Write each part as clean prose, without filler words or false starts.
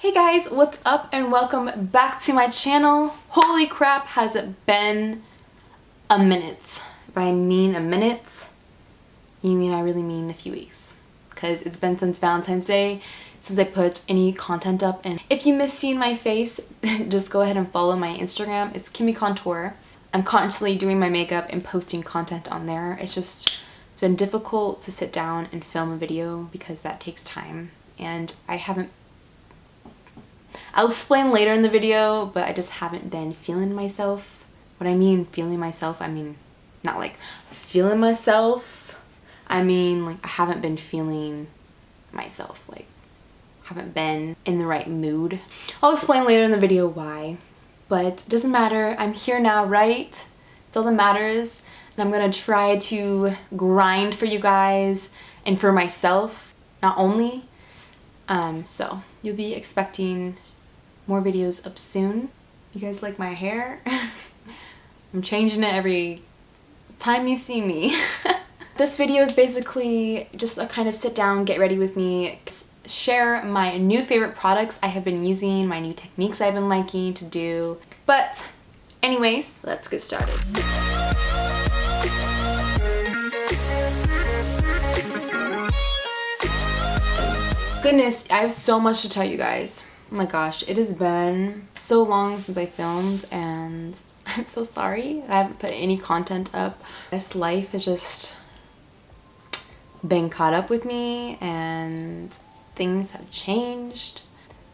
Hey guys, what's up and welcome back to my channel. Holy crap, has it been a minute. If I mean a minute, you mean I really mean a few weeks. Because it's been since Valentine's Day since I put any content up. And if you miss seeing my face, just go ahead and follow my Instagram. It's Kimmi Kontour. I'm constantly doing my makeup and posting content on there. It's been difficult to sit down and film a video because that takes time. And I'll explain later in the video, but I just haven't been feeling myself. What I mean feeling myself, I mean not like feeling myself. I mean like I haven't been feeling myself. Like haven't been in the right mood. I'll explain later in the video why. But it doesn't matter. I'm here now, right? It's all that matters. And I'm gonna try to grind for you guys and for myself, not only. So you'll be expecting more videos up soon. You guys like my hair? I'm changing it every time you see me. This video is basically just a kind of sit down, get ready with me, share my new favorite products I have been using, my new techniques I've been liking to do. But anyways, let's get started. Goodness, I have so much to tell you guys. Oh my gosh, it has been so long since I filmed and I'm so sorry I haven't put any content up. This life has just been caught up with me and things have changed.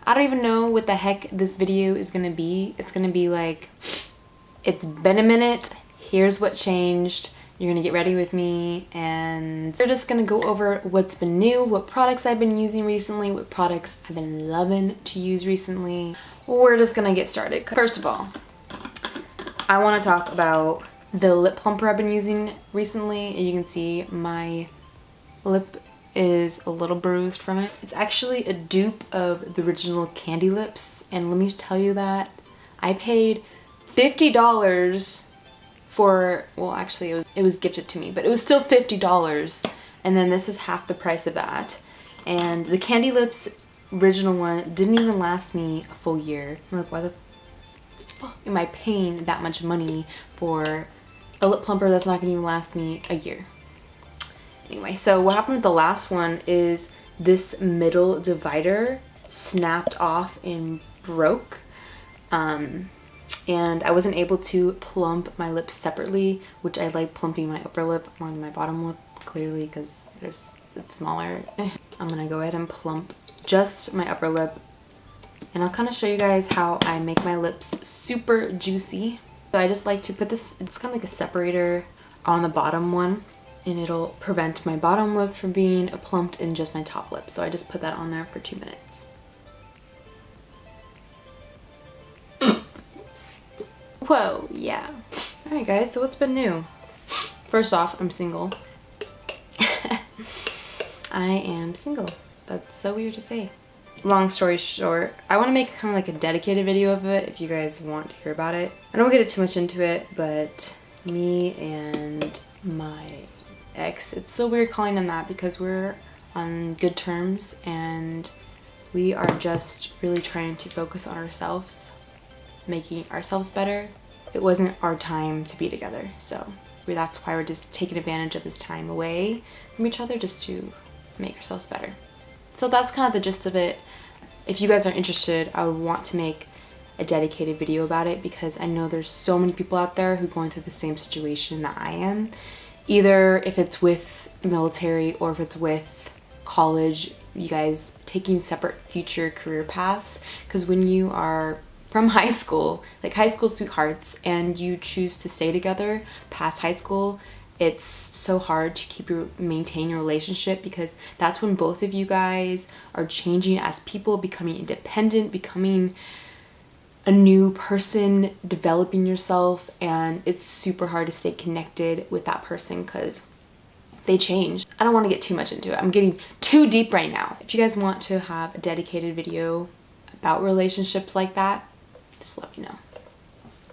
I don't even know what the heck this video is gonna be. It's gonna be like, it's been a minute, here's what changed. You're gonna get ready with me and we're just gonna go over what's been new, what products I've been using recently, what products I've been loving to use recently. We're just gonna get started. First of all, I wanna talk about the lip plumper I've been using recently. You can see my lip is a little bruised from it. It's actually a dupe of the original Candy Lips, and let me tell you that I paid $50 for, well actually it was gifted to me, but it was still $50, and then this is half the price of that. And the Candy Lips original one didn't even last me a full year. I'm like, why the fuck am I paying that much money for a lip plumper that's not gonna even last me a year? Anyway, so what happened with the last one is this middle divider snapped off and broke. And I wasn't able to plump my lips separately, which I like plumping my upper lip more than my bottom lip, clearly, because it's smaller. I'm gonna go ahead and plump just my upper lip, and I'll kind of show you guys how I make my lips super juicy. So I just like to put this, it's kind of like a separator on the bottom one, and it'll prevent my bottom lip from being plumped in just my top lip. So I just put that on there for 2 minutes. Whoa, yeah. Alright guys, so what's been new? First off, I'm single. I am single. That's so weird to say. Long story short, I want to make kind of like a dedicated video of it if you guys want to hear about it. I don't want to get too much into it, but me and my ex, it's so weird calling him that because we're on good terms and we are just really trying to focus on ourselves, making ourselves better. It wasn't our time to be together, so that's why we're just taking advantage of this time away from each other just to make ourselves better. So that's kind of the gist of it. If you guys are interested, I would want to make a dedicated video about it because I know there's so many people out there who are going through the same situation that I am. Either if it's with the military or if it's with college, you guys taking separate future career paths, because when you are from high school, like high school sweethearts, and you choose to stay together past high school, it's so hard to maintain your relationship because that's when both of you guys are changing as people, becoming independent, becoming a new person, developing yourself, and it's super hard to stay connected with that person because they change. I don't want to get too much into it. I'm getting too deep right now. If you guys want to have a dedicated video about relationships like that, just let me know.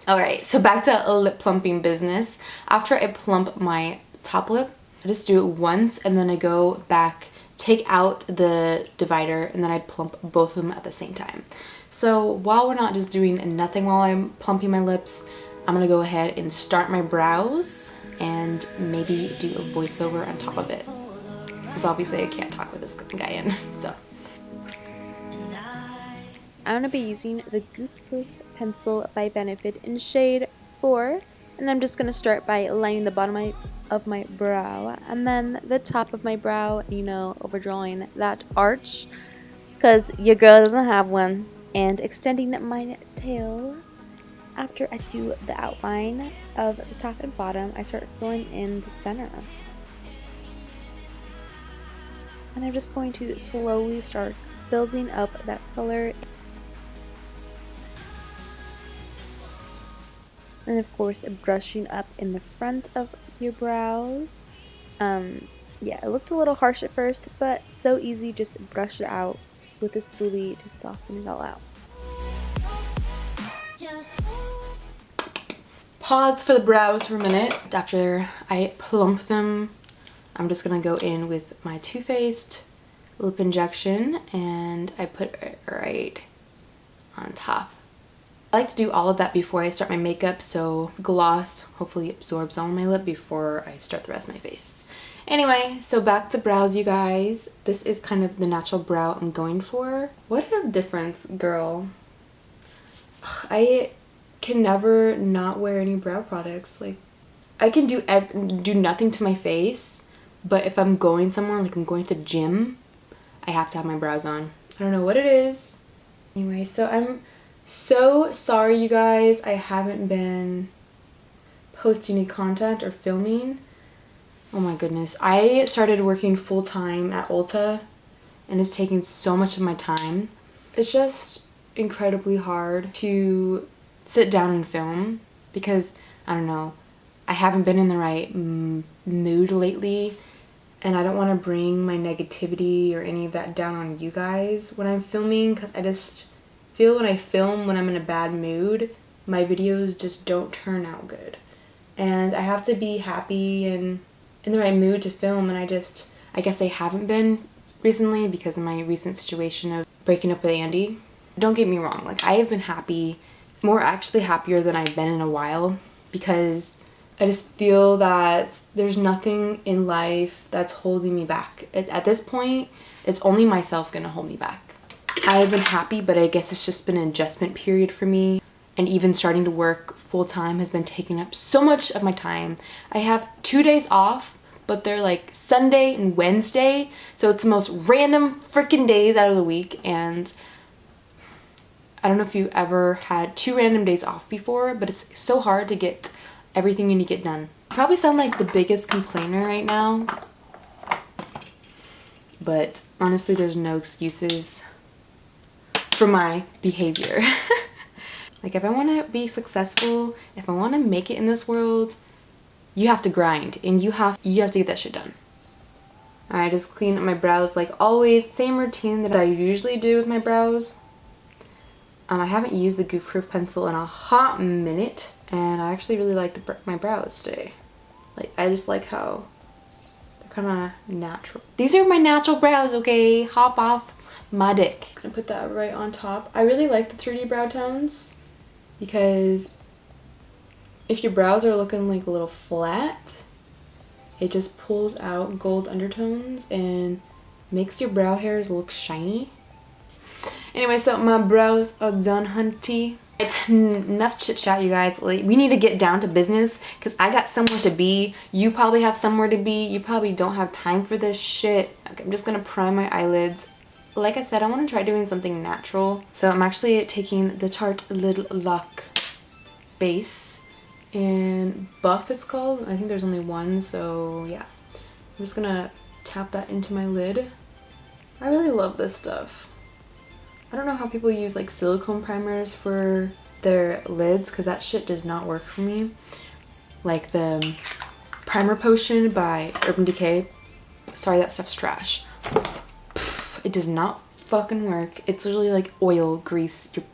Alright, so back to lip plumping business. After I plump my top lip, I just do it once and then I go back take out the divider and then I plump both of them at the same time. So while we're not just doing nothing while I'm plumping my lips, I'm gonna go ahead and start my brows and maybe do a voiceover on top of it. Because obviously I can't talk with this guy in, so. I'm going to be using the Goof pencil by Benefit in shade 4. And I'm just going to start by lining the bottom of my brow. And then the top of my brow, you know, overdrawing that arch. Because your girl doesn't have one. And extending my tail. After I do the outline of the top and bottom, I start filling in the center. And I'm just going to slowly start building up that color. And of course, brushing up in the front of your brows. Yeah, it looked a little harsh at first, but so easy. Just brush it out with a spoolie to soften it all out. Pause for the brows for a minute. After I plump them, I'm just gonna go in with my Too Faced lip injection and I put it right on top. I like to do all of that before I start my makeup so gloss hopefully absorbs on my lip before I start the rest of my face. Anyway, so back to brows, you guys. This is kind of the natural brow I'm going for. What a difference, girl. I can never not wear any brow products. Like, I can do nothing to my face, but if I'm going somewhere, like I'm going to the gym, I have to have my brows on. I don't know what it is. Anyway, so I'm so sorry, you guys. I haven't been posting any content or filming. Oh my goodness. I started working full-time at Ulta and it's taking so much of my time. It's just incredibly hard to sit down and film because, I don't know, I haven't been in the right mood lately and I don't want to bring my negativity or any of that down on you guys when I'm filming, because I just feel when I film when I'm in a bad mood, my videos just don't turn out good. And I have to be happy and in the right mood to film, and I guess I haven't been recently because of my recent situation of breaking up with Andy. Don't get me wrong, like I have been happy, more actually happier than I've been in a while, because I just feel that there's nothing in life that's holding me back. At this point, it's only myself gonna hold me back. I've been happy, but I guess it's just been an adjustment period for me. And even starting to work full-time has been taking up so much of my time. I have 2 days off, but they're like Sunday and Wednesday. So it's the most random freaking days out of the week. And I don't know if you ever had 2 random days off before, but it's so hard to get everything you need to get done. I probably sound like the biggest complainer right now. But honestly, there's no excuses for my behavior. Like, if I want to be successful, if I want to make it in this world, you have to grind and you have to get that shit done. I just clean up my brows like always, same routine that I usually do with my brows. I haven't used the Goof Proof pencil in a hot minute, and I actually really like my brows today. Like, I just like how they're kind of natural. These are my natural brows, okay? Hop off my dick. I'm gonna put that right on top. I really like the 3D brow tones because if your brows are looking like a little flat, it just pulls out gold undertones and makes your brow hairs look shiny. Anyway, so my brows are done, hunty. It's enough chit chat, you guys. Like, we need to get down to business because I got somewhere to be. You probably have somewhere to be. You probably don't have time for this shit. Okay, I'm just gonna prime my eyelids. Like I said, I want to try doing something natural. So I'm actually taking the Tarte Lid Lock base in Buff, it's called. I think there's only one, so yeah. I'm just gonna tap that into my lid. I really love this stuff. I don't know how people use like silicone primers for their lids, because that shit does not work for me. Like the Primer Potion by Urban Decay. Sorry, that stuff's trash. It does not fucking work. It's literally like oil grease you're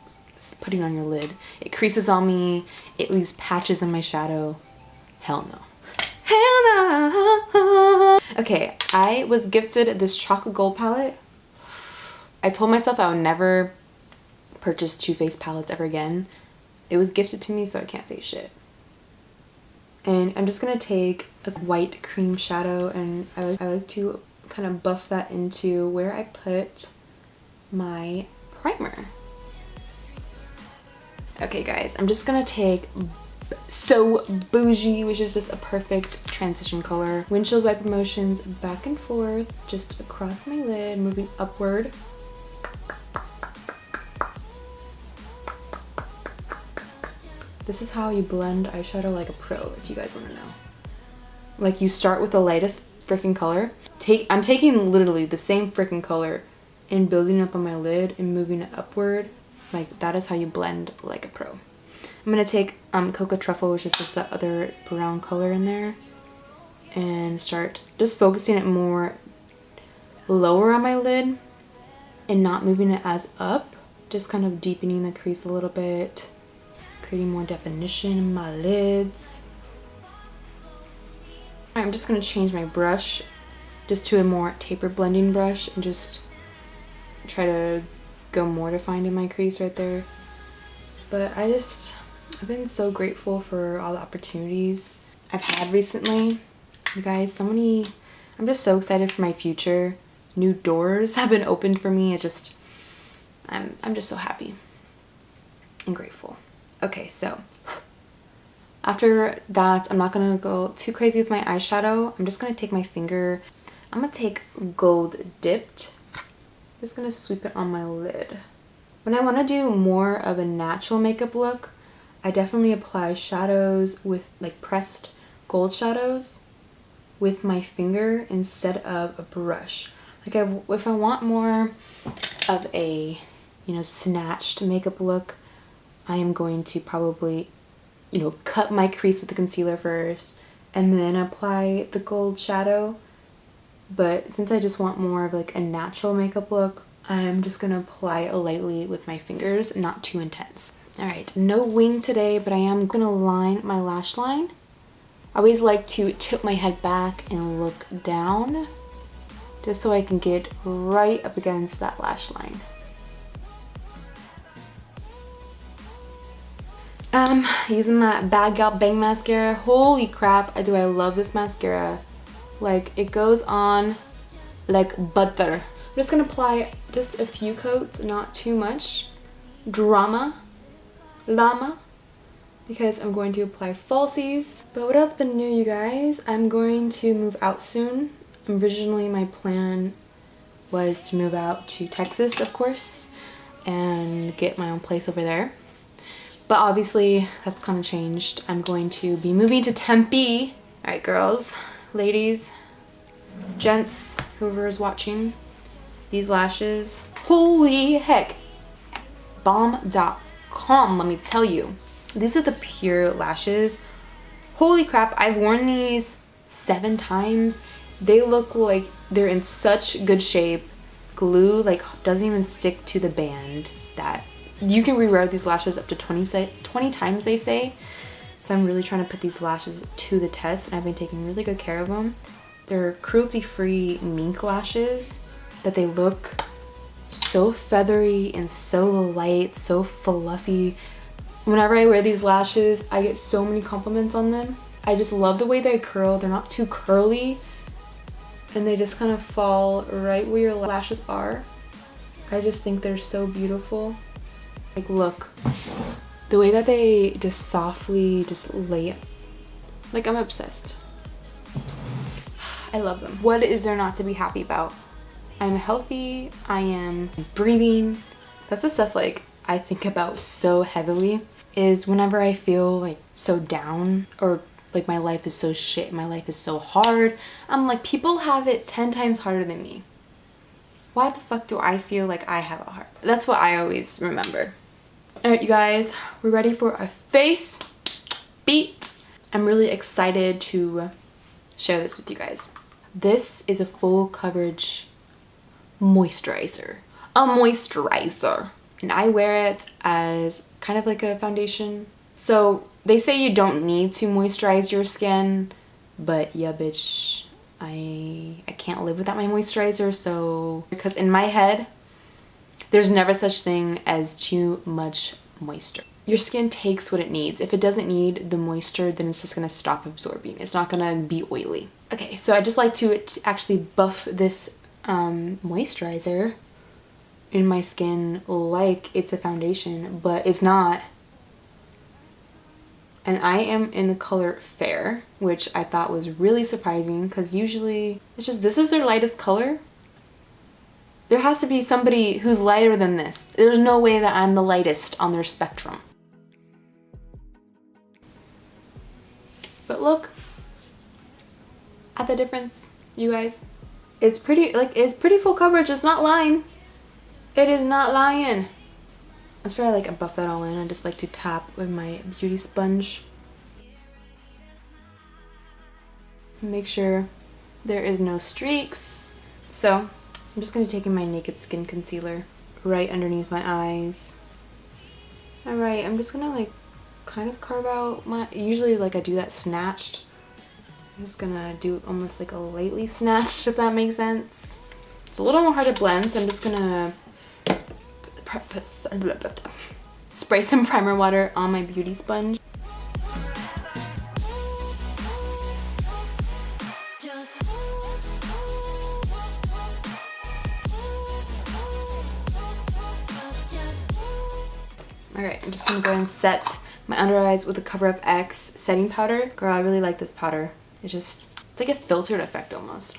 putting on your lid. It creases on me. It leaves patches in my shadow. Hell no. Okay, I was gifted this chocolate gold palette. I told myself I would never purchase Too Faced palettes ever again. It was gifted to me, so I can't say shit. And I'm just gonna take a white cream shadow, and I like to kind of buff that into where I put my primer. Okay guys, I'm just gonna take So Bougie, which is just a perfect transition color. Windshield wiper motions back and forth, just across my lid, moving upward. This is how you blend eyeshadow like a pro, if you guys want to know. Like, you start with the lightest freaking color. I'm taking literally the same freaking color and building up on my lid and moving it upward. Like, that is how you blend like a pro. I'm gonna take Cocoa Truffle, which is just that other brown color in there, and start just focusing it more lower on my lid and not moving it as up. Just kind of deepening the crease a little bit, creating more definition in my lids. I'm just gonna change my brush just to a more taper blending brush and just try to go more defined in my crease right there. But I've been so grateful for all the opportunities I've had recently. You guys, I'm just so excited for my future. New doors have been opened for me. I'm just so happy and grateful. Okay, so after that, I'm not gonna go too crazy with my eyeshadow. I'm just gonna take my finger. I'm gonna take Gold Dipped. I'm just gonna sweep it on my lid. When I want to do more of a natural makeup look, I definitely apply shadows with like pressed gold shadows with my finger instead of a brush. Like, if I want more of a, snatched makeup look, I am going to probably, cut my crease with the concealer first and then apply the gold shadow. But since I just want more of like a natural makeup look, I'm just gonna apply it lightly with my fingers, not too intense. Alright, no wing today, but I am gonna line my lash line. I always like to tilt my head back and look down, just so I can get right up against that lash line. Using my Bad Gal Bang mascara. Holy crap, do I love this mascara. Like, it goes on like butter. I'm just gonna apply just a few coats, not too much. Llama, because I'm going to apply falsies. But what else been new, you guys? I'm going to move out soon. Originally, my plan was to move out to Texas, of course, and get my own place over there. But obviously, that's kind of changed. I'm going to be moving to Tempe. Alright, girls, ladies, gents, whoever is watching, these lashes, holy heck, bomb.com, let me tell you. These are the pure lashes. Holy crap, I've worn these 7 times. They look like they're in such good shape. Glue like doesn't even stick to the band. That you can rewear these lashes up to 20 times, they say. So I'm really trying to put these lashes to the test, and I've been taking really good care of them. They're cruelty-free mink lashes, but they look so feathery and so light, so fluffy. Whenever I wear these lashes, I get so many compliments on them. I just love the way they curl. They're not too curly, and they just kind of fall right where your lashes are. I just think they're so beautiful. Like, look, the way that they just softly just lay, like, I'm obsessed. I love them. What is there not to be happy about? I'm healthy, I am breathing. That's the stuff like I think about so heavily, is whenever I feel like so down, or like my life is so shit, my life is so hard. I'm like, people have it 10 times harder than me. Why the fuck do I feel like I have it hard? That's what I always remember. Alright, you guys, we're ready for a face beat. I'm really excited to share this with you guys. This is a full coverage moisturizer. A moisturizer. And I wear it as kind of like a foundation. So they say you don't need to moisturize your skin, but yeah, bitch, I can't live without my moisturizer. So, because in my head, there's never such thing as too much moisture. Your skin takes what it needs. If it doesn't need the moisture, then it's just gonna stop absorbing. It's not gonna be oily. Okay, so I just like to actually buff this moisturizer in my skin like it's a foundation, but it's not. And I am in the color Fair, which I thought was really surprising because usually it's just, this is their lightest color. There has to be somebody who's lighter than this. There's no way that I'm the lightest on their spectrum. But look at the difference, you guys. It's pretty, like, it's pretty full coverage. It's not lying. It is not lying. That's where I like buff that all in. I just like to tap with my beauty sponge. Make sure there is no streaks. So I'm just going to take in my Naked Skin Concealer right underneath my eyes. Alright, I'm just going to like kind of carve out my, usually like I do that snatched. I'm just going to do almost like a lightly snatched, if that makes sense. It's a little more hard to blend, so I'm just going to spray some primer water on my beauty sponge. Alright, I'm just gonna go ahead and set my under eyes with the Cover Up X setting powder. Girl, I really like this powder. It's like a filtered effect almost.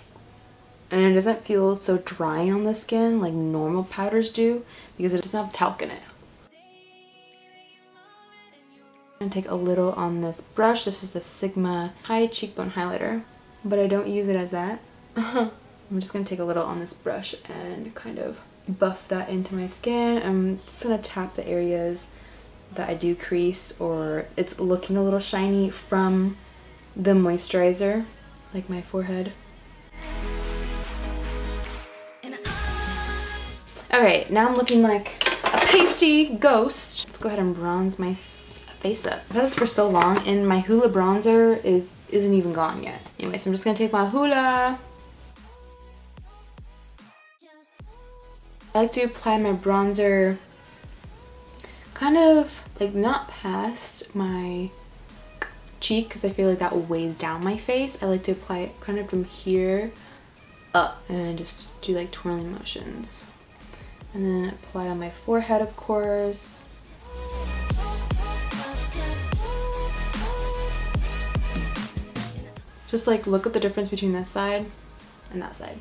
And it doesn't feel so drying on the skin like normal powders do because it doesn't have talc in it. I'm gonna take a little on this brush. This is the Sigma High Cheekbone Highlighter, but I don't use it as that. I'm just gonna take a little on this brush and kind of buff that into my skin. I'm just gonna tap the areas that I do crease or it's looking a little shiny from the moisturizer, like my forehead. Alright, now I'm looking like a pasty ghost. Let's go ahead and bronze my face up. I've had this for so long and my Hoola bronzer isn't even gone yet. Anyway, so I'm just gonna take my Hoola. I like to apply my bronzer kind of like not past my cheek because I feel like that weighs down my face. I like to apply it kind of from here up and just do like twirling motions. And then apply on my forehead, of course. Just like look at the difference between this side and that side.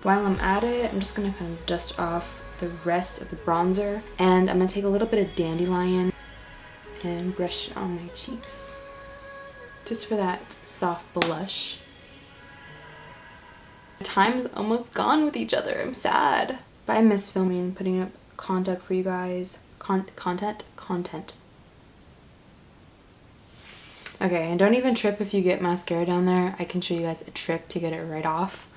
While I'm at it, I'm just gonna kind of dust off the rest of the bronzer. And I'm gonna take a little bit of Dandelion and brush it on my cheeks. Just for that soft blush. Time is almost gone with each other. I'm sad. But I miss filming, putting up content for you guys. Content. Okay, and don't even trip if you get mascara down there. I can show you guys a trick to get it right off.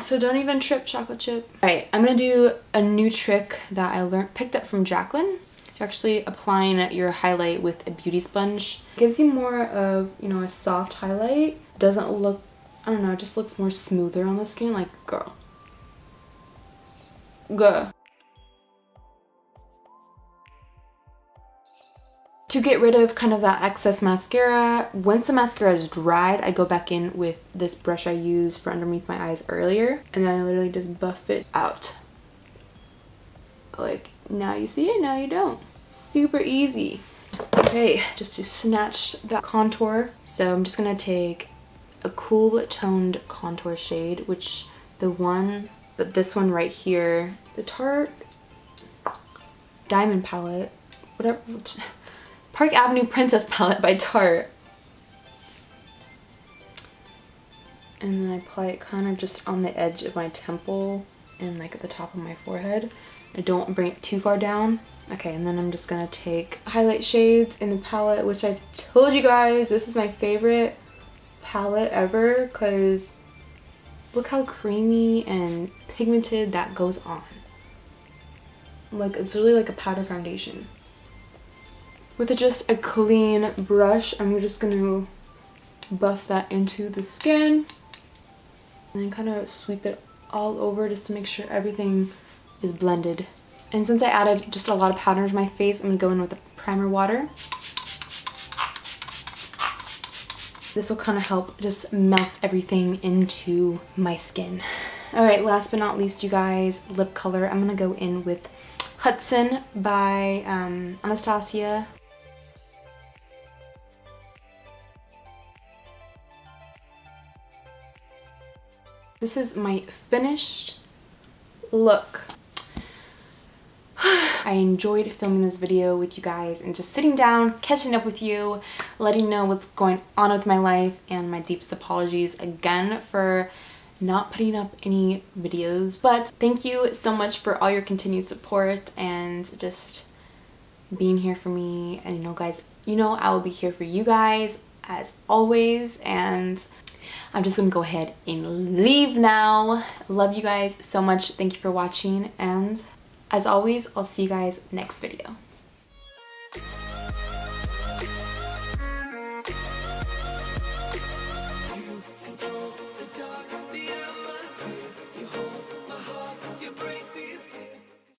So don't even trip, chocolate chip. Alright, I'm gonna do a new trick that I picked up from Jacqueline. Actually applying your highlight with a beauty sponge gives you more of, you know, a soft highlight. Doesn't look, I don't know, it just looks more smoother on the skin. Like, girl. To get rid of kind of that excess mascara, once the mascara is dried, I go back in with this brush I used for underneath my eyes earlier, and then I literally just buff it out. Like, now you see it, now you don't. Super easy. Okay, just to snatch that contour. So I'm just gonna take a cool toned contour shade, which this one right here, the Tarte Diamond palette, whatever, Park Avenue Princess palette by Tarte. And then I apply it kind of just on the edge of my temple and like at the top of my forehead. I don't bring it too far down. Okay, and then I'm just gonna take highlight shades in the palette, which I told you guys, this is my favorite palette ever, because look how creamy and pigmented that goes on. Like, it's really like a powder foundation. With just a clean brush, I'm just going to buff that into the skin. And then kind of sweep it all over just to make sure everything is blended. And since I added just a lot of powder to my face, I'm going to go in with the primer water. This will kind of help just melt everything into my skin. Alright, last but not least, you guys, lip color. I'm going to go in with Hudson by Anastasia. This is my finished look. I enjoyed filming this video with you guys and just sitting down, catching up with you, letting you know what's going on with my life, and my deepest apologies again for not putting up any videos. But thank you so much for all your continued support and just being here for me. And you know, guys, you know I will be here for you guys as always. And I'm just gonna go ahead and leave now. Love you guys so much. Thank you for watching, and as always, I'll see you guys next video.